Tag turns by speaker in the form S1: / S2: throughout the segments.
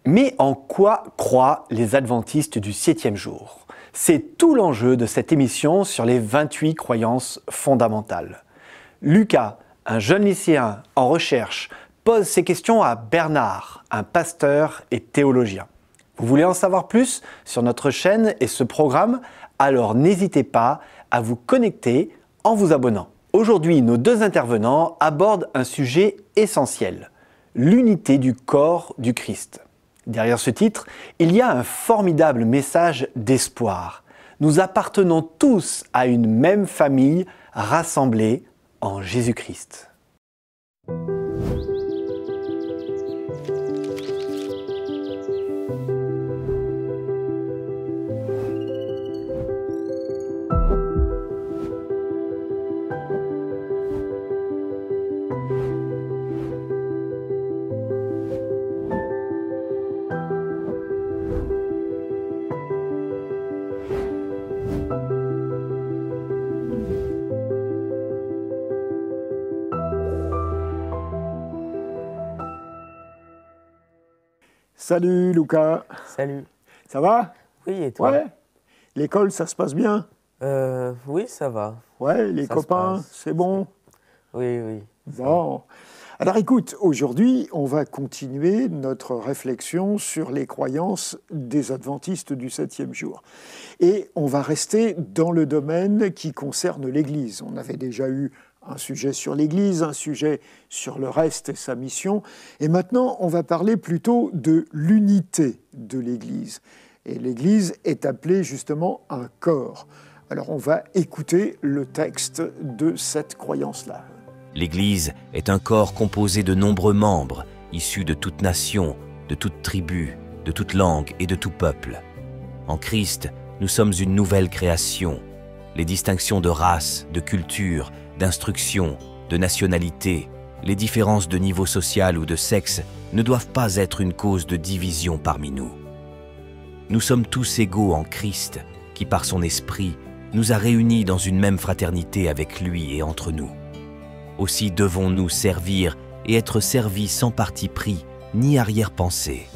S1: Mais en quoi croient les adventistes du 7e jour? C'est tout l'enjeu de cette émission sur les 28 croyances fondamentales. Lucas, un jeune lycéen en recherche, pose ces questions à Bernard, un pasteur et théologien. Vous voulez en savoir plus sur notre chaîne et ce programme? Alors n'hésitez pas à vous connecter en vous abonnant. Aujourd'hui, nos deux intervenants abordent un sujet essentiel, l'unité du corps du Christ. Derrière ce titre, il y a un formidable message d'espoir. Nous appartenons tous à une même famille rassemblée en Jésus-Christ.
S2: Salut Lucas,
S3: Salut.
S2: ça va?
S3: Oui, et toi?
S2: Ouais. L'école, ça se passe bien?
S3: Oui, ça va.
S2: Ouais, les
S3: Ça se
S2: copains,
S3: passe.
S2: c'est bon?
S3: Oui, oui.
S2: Bon. Alors écoute, aujourd'hui, on va continuer notre réflexion sur les croyances des adventistes du 7e jour. Et on va rester dans le domaine qui concerne l'Église. On avait déjà eu un sujet sur l'Église, un sujet sur le reste et sa mission. Et maintenant, on va parler plutôt de l'unité de l'Église. Et l'Église est appelée justement un corps. Alors on va écouter le texte de cette croyance-là.
S4: L'Église est un corps composé de nombreux membres, issus de toute nation, de toute tribu, de toute langue et de tout peuple. En Christ, nous sommes une nouvelle création. Les distinctions de race, de culture, d'instruction, de nationalité, les différences de niveau social ou de sexe ne doivent pas être une cause de division parmi nous. Nous sommes tous égaux en Christ, qui par son esprit nous a réunis dans une même fraternité avec lui et entre nous. Aussi devons-nous servir et être servis sans parti pris ni arrière-pensée.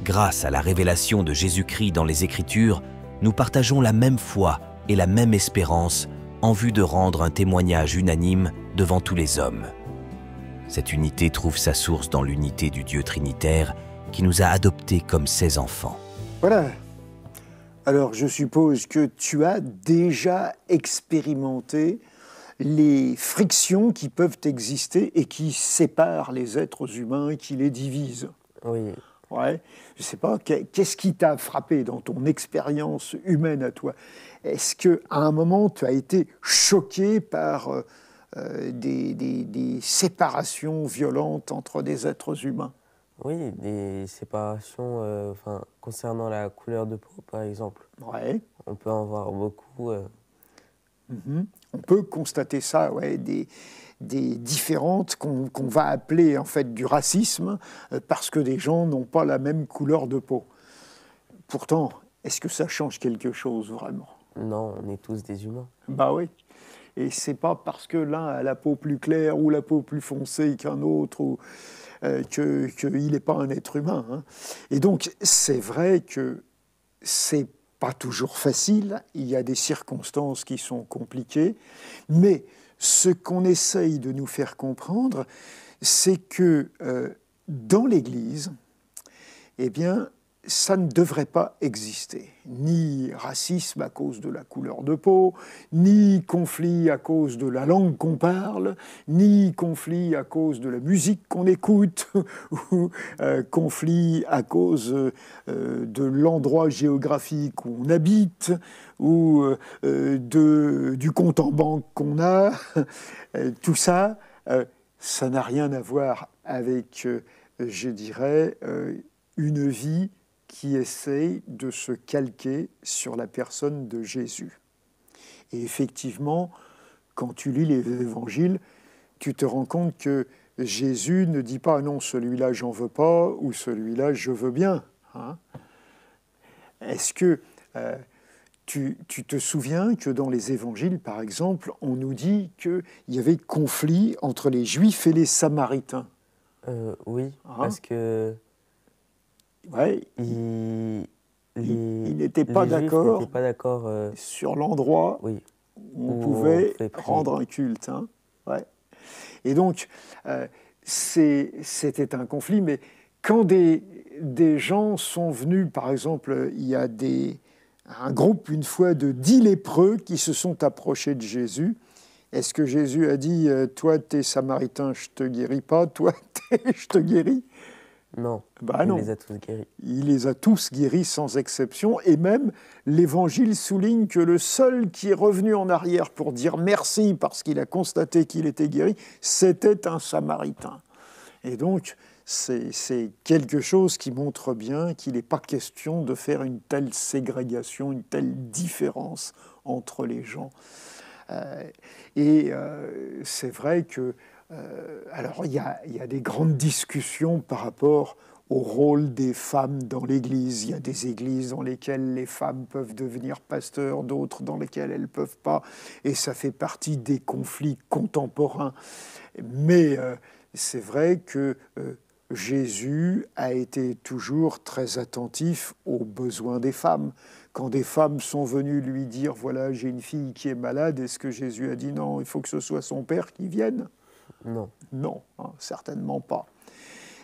S4: Grâce à la révélation de Jésus-Christ dans les Écritures, nous partageons la même foi et la même espérance en vue de rendre un témoignage unanime devant tous les hommes. Cette unité trouve sa source dans l'unité du Dieu trinitaire qui nous a adoptés comme ses enfants.
S2: Voilà. Alors je suppose que tu as déjà expérimenté les frictions qui peuvent exister et qui séparent les êtres humains, qui les divisent.
S3: Oui.
S2: Ouais. Je ne sais pas, qu'est-ce qui t'a frappé dans ton expérience humaine à toi? Est-ce qu'à un moment, tu as été choqué par des séparations violentes entre des êtres humains?
S3: Oui, des séparations concernant la couleur de peau, par exemple.
S2: Ouais.
S3: On peut en voir beaucoup.
S2: On peut constater ça, ouais, des différentes qu'on va appeler en fait du racisme parce que des gens n'ont pas la même couleur de peau. Pourtant, est-ce que ça change quelque chose vraiment?
S3: Non, on est tous des humains.
S2: Bah oui. Et c'est pas parce que l'un a la peau plus claire ou la peau plus foncée qu'un autre ou qu'il n'est pas un être humain. Hein. Et donc, c'est vrai que c'est pas toujours facile, il y a des circonstances qui sont compliquées, mais ce qu'on essaye de nous faire comprendre, c'est que dans l'Église, eh bien, ça ne devrait pas exister. Ni racisme à cause de la couleur de peau, ni conflit à cause de la langue qu'on parle, ni conflit à cause de la musique qu'on écoute, ou conflit à cause de l'endroit géographique où on habite, ou du compte en banque qu'on a. Tout ça, ça n'a rien à voir avec, je dirais, une vie qui essaye de se calquer sur la personne de Jésus. Et effectivement, quand tu lis les évangiles, tu te rends compte que Jésus ne dit pas « non, celui-là, j'en veux pas » ou « celui-là, je veux bien hein ». Est-ce que tu te souviens que dans les évangiles, par exemple, on nous dit qu'il y avait conflit entre les Juifs et les Samaritains?
S3: Oui,
S2: Hein?
S3: parce que
S2: Ouais,
S3: il
S2: n'était pas
S3: les Juifs
S2: d'accord
S3: n'étaient pas d'accord,
S2: sur l'endroit
S3: oui,
S2: où on
S3: où
S2: pouvait
S3: on fait prier.
S2: rendre un culte. Hein. Ouais. Et donc, c'était un conflit, mais quand des gens sont venus, par exemple, il y a un groupe une fois de 10 lépreux qui se sont approchés de Jésus. Est-ce que Jésus a dit « Toi, t'es samaritain, je te guéris pas, toi, je te guéris »
S3: Non,
S2: Ben
S3: il
S2: non.
S3: les a tous guéris.
S2: Il les a tous guéris sans exception, et même l'Évangile souligne que le seul qui est revenu en arrière pour dire merci parce qu'il a constaté qu'il était guéri, c'était un Samaritain. Et donc, c'est quelque chose qui montre bien qu'il n'est pas question de faire une telle ségrégation, une telle différence entre les gens. C'est vrai que alors, il y a des grandes discussions par rapport au rôle des femmes dans l'Église. Il y a des églises dans lesquelles les femmes peuvent devenir pasteurs, d'autres dans lesquelles elles ne peuvent pas, et ça fait partie des conflits contemporains. Mais c'est vrai que Jésus a été toujours très attentif aux besoins des femmes. Quand des femmes sont venues lui dire « Voilà, j'ai une fille qui est malade », est-ce que Jésus a dit « Non, il faut que ce soit son père qui vienne » ?
S3: Non.
S2: Non, hein, certainement pas.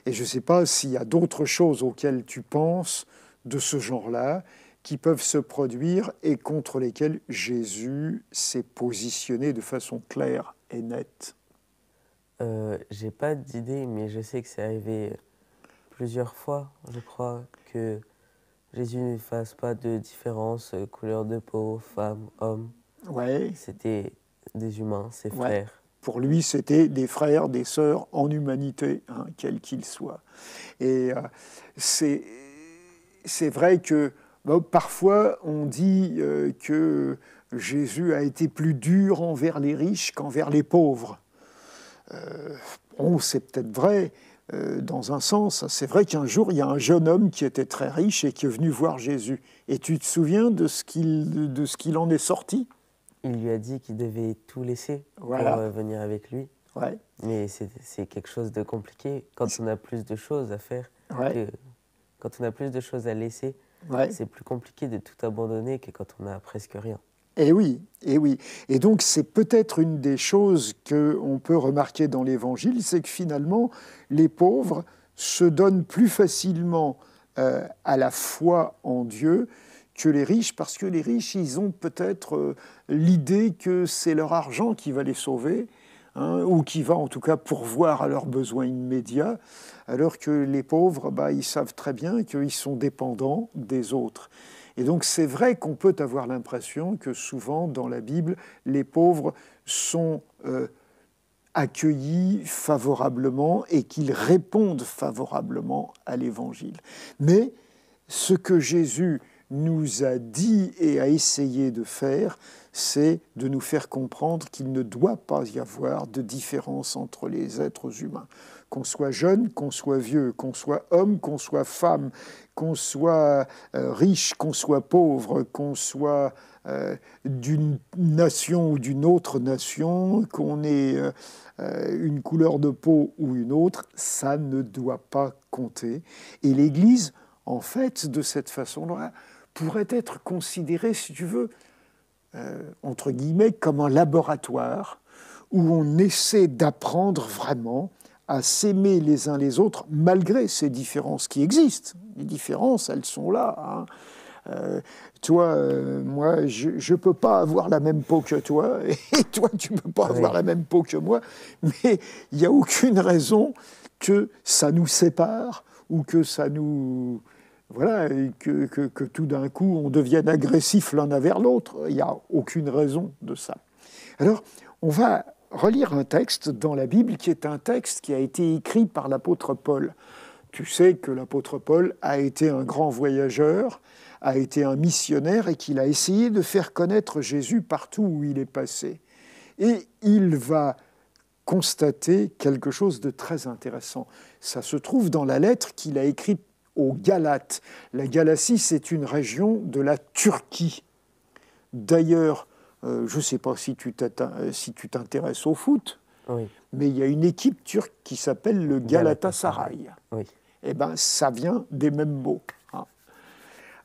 S2: Et je ne sais pas s'il y a d'autres choses auxquelles tu penses de ce genre-là qui peuvent se produire et contre lesquelles Jésus s'est positionné de façon claire et nette.
S3: J'ai pas d'idée, mais je sais que c'est arrivé plusieurs fois, je crois, que Jésus ne fasse pas de différence, couleur de peau, femme, homme.
S2: Ouais.
S3: C'était des humains, ses
S2: Ouais.
S3: frères.
S2: Pour lui, c'était des frères, des sœurs en humanité, hein, quels qu'ils soient. Et c'est vrai que parfois on dit que Jésus a été plus dur envers les riches qu'envers les pauvres. Bon, c'est peut-être vrai dans un sens. C'est vrai qu'un jour, il y a un jeune homme qui était très riche et qui est venu voir Jésus. Et tu te souviens de ce qu'il en est sorti ?
S3: Il lui a dit qu'il devait tout laisser
S2: Voilà.
S3: pour venir avec lui.
S2: Ouais.
S3: Mais c'est quelque chose de compliqué quand on a plus de choses à faire.
S2: Ouais.
S3: Quand on a plus de choses à laisser,
S2: Ouais.
S3: c'est plus compliqué de tout abandonner que quand on a presque rien.
S2: Et oui, et oui. Et donc c'est peut-être une des choses qu'on peut remarquer dans l'Évangile, c'est que finalement, les pauvres se donnent plus facilement à la foi en Dieu que les riches, parce que les riches, ils ont peut-être l'idée que c'est leur argent qui va les sauver, hein, ou qui va en tout cas pourvoir à leurs besoins immédiats, alors que les pauvres, ils savent très bien qu'ils sont dépendants des autres. Et donc c'est vrai qu'on peut avoir l'impression que souvent dans la Bible, les pauvres sont accueillis favorablement et qu'ils répondent favorablement à l'Évangile. Mais ce que Jésus nous a dit et a essayé de faire, c'est de nous faire comprendre qu'il ne doit pas y avoir de différence entre les êtres humains. Qu'on soit jeune, qu'on soit vieux, qu'on soit homme, qu'on soit femme, qu'on soit riche, qu'on soit pauvre, qu'on soit d'une nation ou d'une autre nation, qu'on ait une couleur de peau ou une autre, ça ne doit pas compter. Et l'Église, en fait, de cette façon-là, pourrait être considérée, si tu veux, entre guillemets, comme un laboratoire où on essaie d'apprendre vraiment à s'aimer les uns les autres, malgré ces différences qui existent. Les différences, elles sont là. Hein. Toi, moi, je ne peux pas avoir la même peau que toi, et toi, tu ne peux pas avoir la même peau que moi, mais il n'y a aucune raison que ça nous sépare ou que ça nous... Voilà, que tout d'un coup, on devienne agressif l'un envers l'autre. Il n'y a aucune raison de ça. Alors, on va relire un texte dans la Bible qui est un texte qui a été écrit par l'apôtre Paul. Tu sais que l'apôtre Paul a été un grand voyageur, a été un missionnaire et qu'il a essayé de faire connaître Jésus partout où il est passé. Et il va constater quelque chose de très intéressant. Ça se trouve dans la lettre qu'il a écrite aux Galates. La Galatie, c'est une région de la Turquie. D'ailleurs, je ne sais pas si tu t'intéresses au foot,
S3: Oui.
S2: mais il y a une équipe turque qui s'appelle le Galatasaray.
S3: Oui.
S2: eh ben, ça vient des mêmes mots. Hein.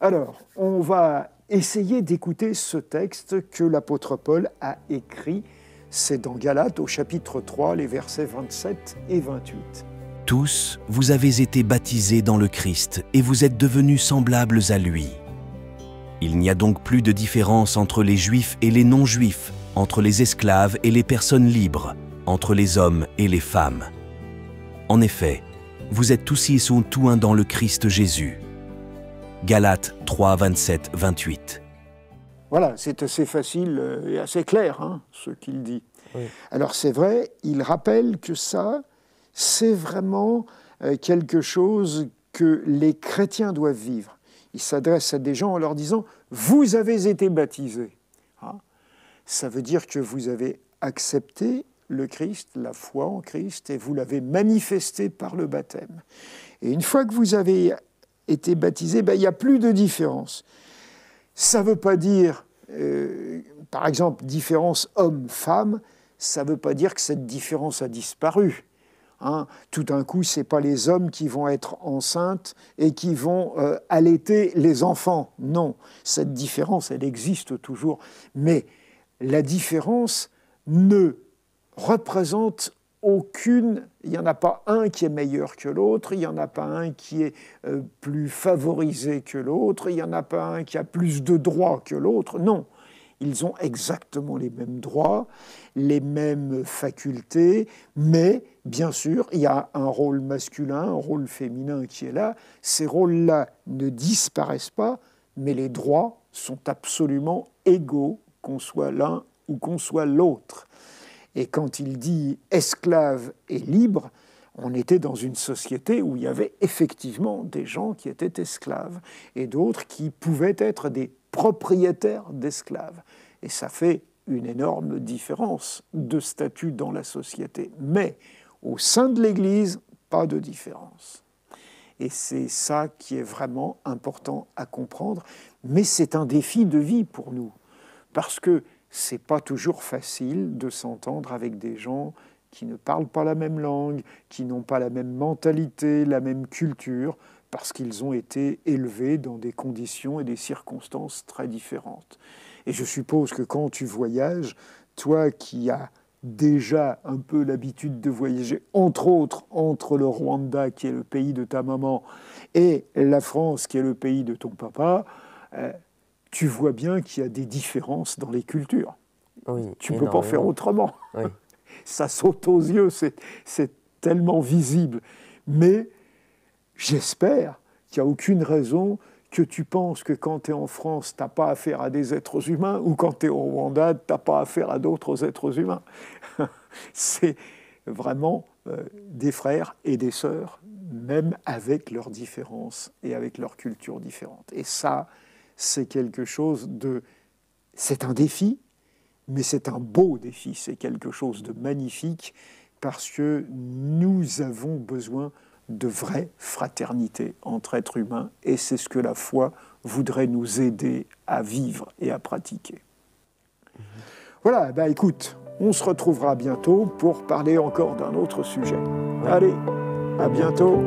S2: Alors, on va essayer d'écouter ce texte que l'apôtre Paul a écrit. C'est dans Galates, au chapitre 3, les versets 27 et 28.
S4: « Tous, vous avez été baptisés dans le Christ et vous êtes devenus semblables à lui. Il n'y a donc plus de différence entre les Juifs et les non-Juifs, entre les esclaves et les personnes libres, entre les hommes et les femmes. En effet, vous êtes tous et sont tout un dans le Christ Jésus. » Galates 3, 27, 28.
S2: Voilà, c'est assez facile et assez clair, hein, ce qu'il dit.
S3: Oui.
S2: Alors c'est vrai, il rappelle que ça, c'est vraiment quelque chose que les chrétiens doivent vivre. Il s'adresse à des gens en leur disant « Vous avez été baptisés hein ». Ça veut dire que vous avez accepté le Christ, la foi en Christ, et vous l'avez manifesté par le baptême. Et une fois que vous avez été baptisés, ben, il n'y a plus de différence. Ça ne veut pas dire, par exemple, différence homme-femme, ça ne veut pas dire que cette différence a disparu. Hein. Tout d'un coup, ce n'est pas les hommes qui vont être enceintes et qui vont allaiter les enfants. Non, cette différence, elle existe toujours. Mais la différence ne représente aucune, il n'y en a pas un qui est meilleur que l'autre, il n'y en a pas un qui est plus favorisé que l'autre, il n'y en a pas un qui a plus de droits que l'autre. Non, ils ont exactement les mêmes droits, les mêmes facultés, mais bien sûr, il y a un rôle masculin, un rôle féminin qui est là. Ces rôles-là ne disparaissent pas, mais les droits sont absolument égaux, qu'on soit l'un ou qu'on soit l'autre. Et quand il dit « esclave et libre », on était dans une société où il y avait effectivement des gens qui étaient esclaves et d'autres qui pouvaient être des propriétaires d'esclaves. Et ça fait une énorme différence de statut dans la société. Mais au sein de l'Église, pas de différence. Et c'est ça qui est vraiment important à comprendre. Mais c'est un défi de vie pour nous, parce que c'est pas toujours facile de s'entendre avec des gens qui ne parlent pas la même langue, qui n'ont pas la même mentalité, la même culture, parce qu'ils ont été élevés dans des conditions et des circonstances très différentes. Et je suppose que quand tu voyages, toi qui as déjà un peu l'habitude de voyager, entre autres entre le Rwanda, qui est le pays de ta maman, et la France, qui est le pays de ton papa, tu vois bien qu'il y a des différences dans les cultures.
S3: Oui,
S2: tu ne peux pas faire autrement.
S3: Oui.
S2: Ça saute aux yeux, c'est tellement visible. Mais j'espère qu'il n'y a aucune raison que tu penses que quand tu es en France, tu n'as pas affaire à des êtres humains, ou quand tu es au Rwanda, tu n'as pas affaire à d'autres êtres humains. C'est vraiment des frères et des sœurs, même avec leurs différences et avec leurs cultures différentes. Et ça, c'est quelque chose de... C'est un défi, mais c'est un beau défi, c'est quelque chose de magnifique, parce que nous avons besoin de vraie fraternité entre êtres humains, et c'est ce que la foi voudrait nous aider à vivre et à pratiquer. Voilà, ben écoute, on se retrouvera bientôt pour parler encore d'un autre sujet. Allez, à bientôt.